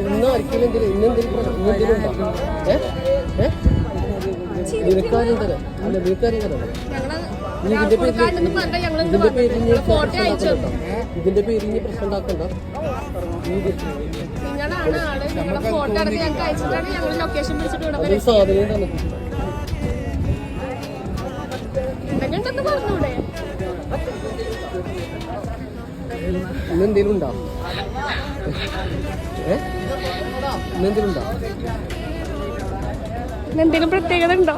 ഇന്ന് ഒരിക്കലും ഇന്നെന്തെങ്കിലും ഉണ്ടോ? നിനക്കാരും തരാം. അല്ല നിനക്കാരും തരാം. ഇതിന്റെ പേര് ഇനി പ്രശ്നം ഉണ്ടാക്കണ്ട. അത് സാധനം തന്നെ ഇന്നെന്തേലും ഉണ്ടോ? ഇന്നെന്തേലും ഉണ്ടോ? എന്തെങ്കിലും പ്രത്യേകത ഉണ്ടോ?